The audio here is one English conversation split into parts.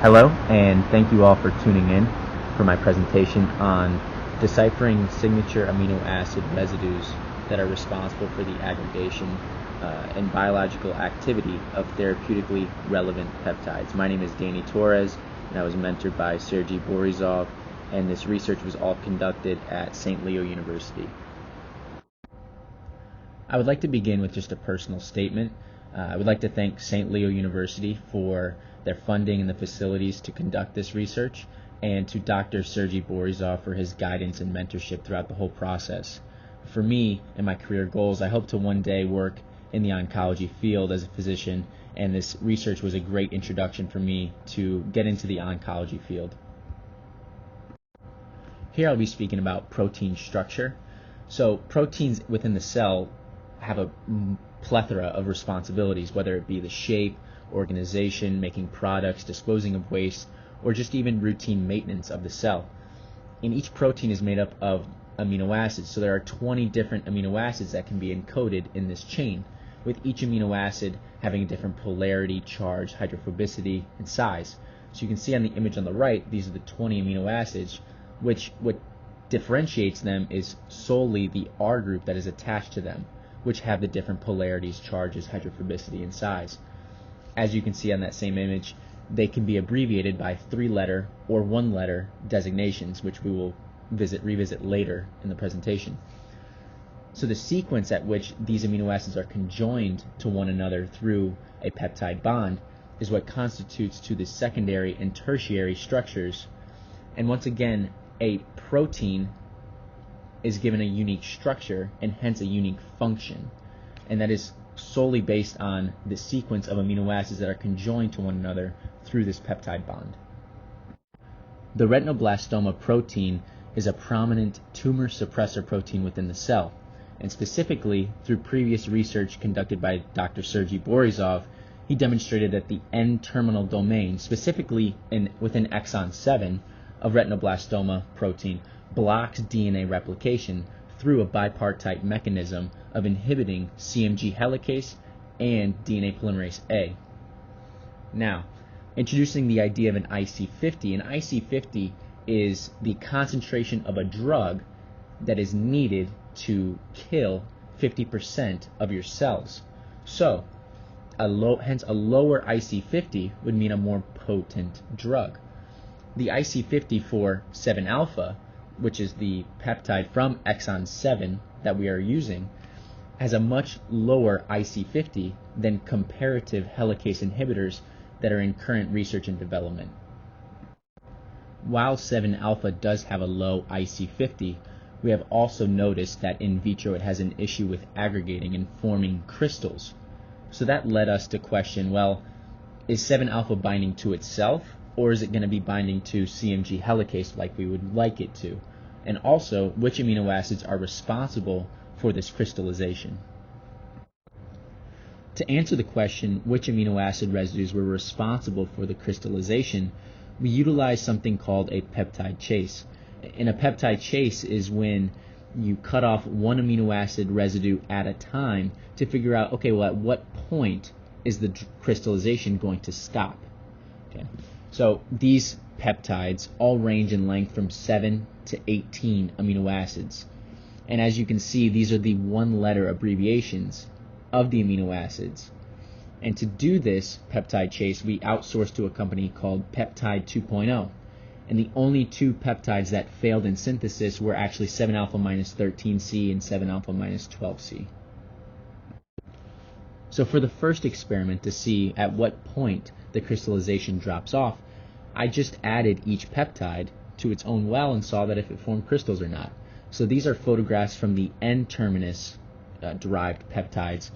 Hello, and thank you all for tuning in for my presentation on deciphering signature amino acid residues that are responsible for the aggregation and biological activity of therapeutically relevant peptides. My name is Torres, and I was mentored by Sergey Borisov, and this research was all conducted at St. Leo University. I would like to begin with just a personal statement. I would like to thank St. Leo University for their funding and the facilities to conduct this research, and to Dr. Sergey Borisov for his guidance and mentorship throughout the whole process. For me and my career goals, I hope to one day work in the oncology field as a physician, and this research was a great introduction for me to get into the oncology field. Here I'll be speaking about protein structure. So proteins within the cell have a plethora of responsibilities, whether it be the shape, organization, making products, disposing of waste, or just even routine maintenance of the cell. And each protein is made up of amino acids, so there are 20 different amino acids that can be encoded in this chain, with each amino acid having a different polarity, charge, hydrophobicity, and size. So you can see on the image on the right, these are the 20 amino acids, which what differentiates them is solely the R group that is attached to them, which have the different polarities, charges, hydrophobicity, and size. As you can see on that same image, they can be abbreviated by 3-letter or 1-letter designations, which we will revisit later in the presentation. So the sequence at which these amino acids are conjoined to one another through a peptide bond is what constitutes to the secondary and tertiary structures. And once again, a protein is given a unique structure and hence a unique function, and that is solely based on the sequence of amino acids that are conjoined to one another through this peptide bond. The retinoblastoma protein is a prominent tumor suppressor protein within the cell, and specifically through previous research conducted by Dr. Sergey Borisov, he demonstrated that the N-terminal domain, specifically within exon 7 of retinoblastoma protein, blocks DNA replication through a bipartite mechanism of inhibiting CMG helicase and DNA polymerase A. Now, introducing the idea of an IC50. An IC50 is the concentration of a drug that is needed to kill 50% of your cells. So, hence a lower IC50 would mean a more potent drug. The IC50 for 7-alpha, which is the peptide from exon 7 that we are using, has a much lower IC50 than comparative helicase inhibitors that are in current research and development. While 7-alpha does have a low IC50, we have also noticed that in vitro it has an issue with aggregating and forming crystals. So that led us to question, well, is 7-alpha binding to itself, or is it going to be binding to CMG helicase like we would like it to? And also, which amino acids are responsible for this crystallization? To answer the question, which amino acid residues were responsible for the crystallization, we utilize something called a peptide chase. And a peptide chase is when you cut off one amino acid residue at a time to figure out, okay, well, at what point is the crystallization going to stop? Okay. So these peptides all range in length from 7 to 18 amino acids. And as you can see, these are the 1-letter abbreviations of the amino acids. And to do this peptide chase, we outsourced to a company called Peptide 2.0. And the only 2 peptides that failed in synthesis were actually 7-alpha minus 13C and 7-alpha minus 12C. So for the first experiment to see at what point the crystallization drops off, I just added each peptide to its own well and saw that if it formed crystals or not. So these are photographs from the N-terminus derived peptides.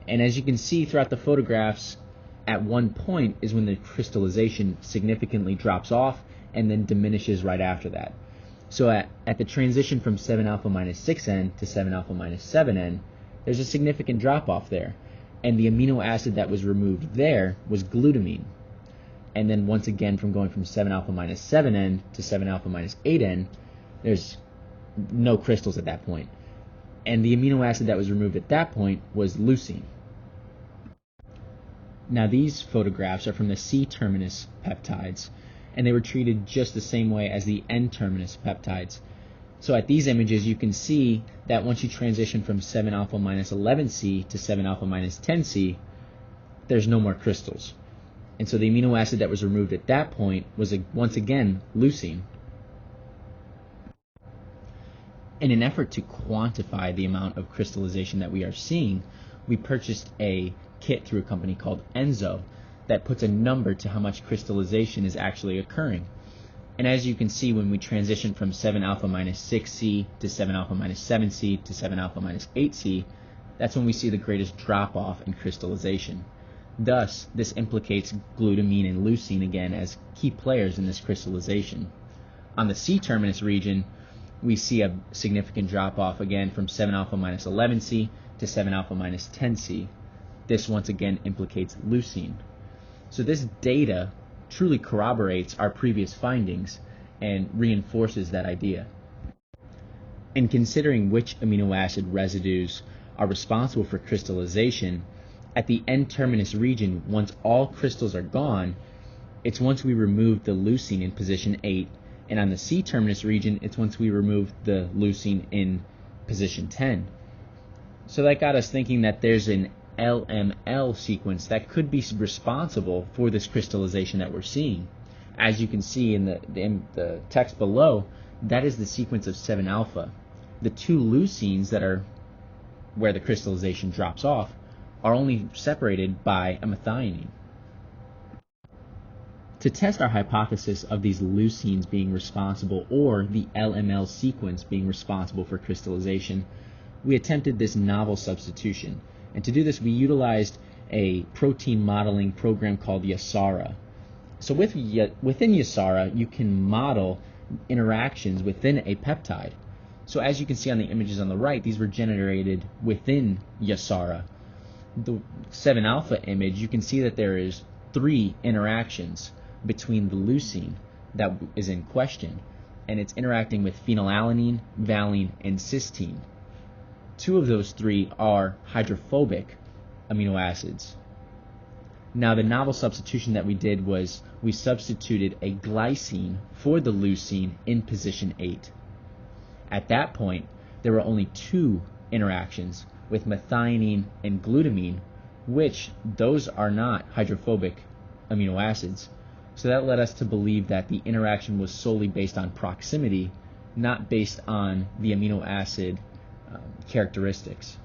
And as you can see throughout the photographs, at one point is when the crystallization significantly drops off and then diminishes right after that. So at the transition from 7-alpha minus 6N to 7-alpha minus 7N, there's a significant drop off there. And the amino acid that was removed there was glutamine. And then once again, from going from 7-alpha minus 7N to 7-alpha minus 8N, there's no crystals at that point. And the amino acid that was removed at that point was leucine. Now these photographs are from the C-terminus peptides, and they were treated just the same way as the N-terminus peptides. So at these images you can see that once you transition from 7-alpha minus 11C to 7-alpha minus 10C, there's no more crystals. And so the amino acid that was removed at that point was once again leucine. In an effort to quantify the amount of crystallization that we are seeing, we purchased a kit through a company called Enzo that puts a number to how much crystallization is actually occurring. And as you can see, when we transition from 7-alpha minus 6C to 7-alpha minus 7C to 7-alpha minus 8C, that's when we see the greatest drop-off in crystallization. Thus, this implicates glutamine and leucine again as key players in this crystallization. On the C-terminus region, we see a significant drop-off again from 7-alpha minus 11C to 7-alpha minus 10C. This once again implicates leucine. So this data truly corroborates our previous findings and reinforces that idea. In considering which amino acid residues are responsible for crystallization, at the N-terminus region, once all crystals are gone, it's once we remove the leucine in position 8, and on the C-terminus region, it's once we remove the leucine in position 10. So that got us thinking that there's an LML sequence that could be responsible for this crystallization that we're seeing. As you can see in the text below, that is the sequence of 7-alpha. The two leucines that are where the crystallization drops off are only separated by a methionine. To test our hypothesis of these leucines being responsible, or the LML sequence being responsible for crystallization, we attempted this novel substitution. And to do this, we utilized a protein modeling program called Yasara. So within Yasara, you can model interactions within a peptide. So as you can see on the images on the right, these were generated within Yasara. The 7-alpha image, you can see that there is 3 interactions between the leucine that is in question, and it's interacting with phenylalanine, valine, and cysteine. 2 of those 3 are hydrophobic amino acids. Now the novel substitution that we did was we substituted a glycine for the leucine in position 8. At that point, there were only 2 interactions with methionine and glutamine, which those are not hydrophobic amino acids. So that led us to believe that the interaction was solely based on proximity, not based on the amino acid characteristics.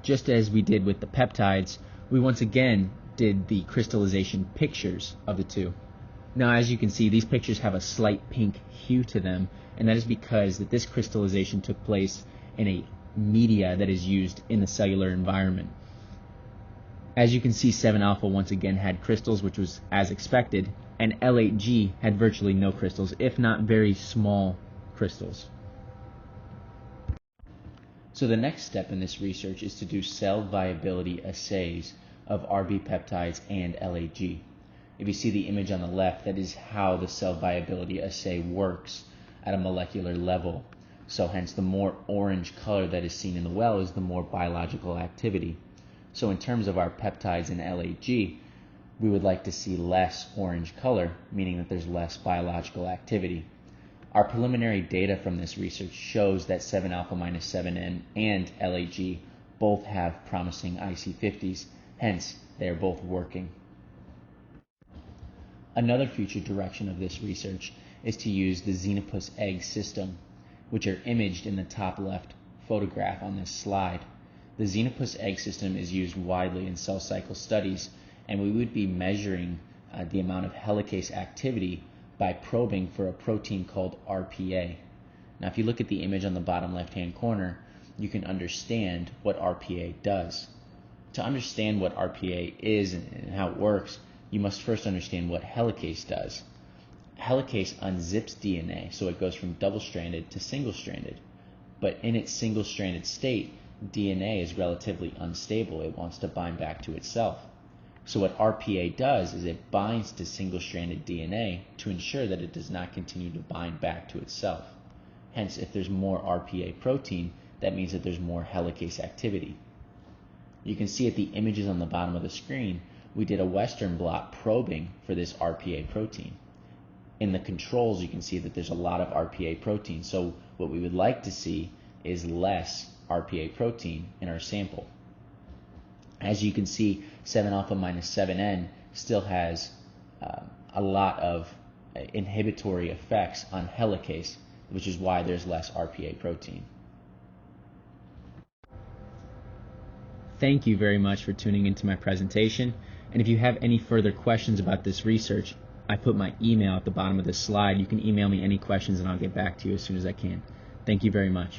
Just as we did with the peptides, we once again did the crystallization pictures of the 2. Now as you can see, these pictures have a slight pink hue to them, and that is because this crystallization took place in a media that is used in the cellular environment. As you can see, 7-alpha once again had crystals, which was as expected, and L8G had virtually no crystals, if not very small crystals. So the next step in this research is to do cell viability assays of RB peptides and LAG. If you see the image on the left, that is how the cell viability assay works at a molecular level. So hence the more orange color that is seen in the well is the more biological activity. So in terms of our peptides and LAG, we would like to see less orange color, meaning that there's less biological activity. Our preliminary data from this research shows that 7-alpha minus 7N and LAG both have promising IC50s, hence they are both working. Another future direction of this research is to use the xenopus egg system, which are imaged in the top left photograph on this slide. The xenopus egg system is used widely in cell cycle studies, and we would be measuring the amount of helicase activity by probing for a protein called RPA. Now if you look at the image on the bottom left-hand corner, you can understand what RPA does. To understand what RPA is and how it works, you must first understand what helicase does. Helicase unzips DNA, so it goes from double-stranded to single-stranded. But in its single-stranded state, DNA is relatively unstable. It wants to bind back to itself. So what RPA does is it binds to single-stranded DNA to ensure that it does not continue to bind back to itself. Hence, if there's more RPA protein, that means that there's more helicase activity. You can see at the images on the bottom of the screen, we did a Western blot probing for this RPA protein. In the controls, you can see that there's a lot of RPA protein. So what we would like to see is less RPA protein in our sample. As you can see, 7-alpha minus 7N still has a lot of inhibitory effects on helicase, which is why there's less RPA protein. Thank you very much for tuning into my presentation. And if you have any further questions about this research, I put my email at the bottom of this slide. You can email me any questions and I'll get back to you as soon as I can. Thank you very much.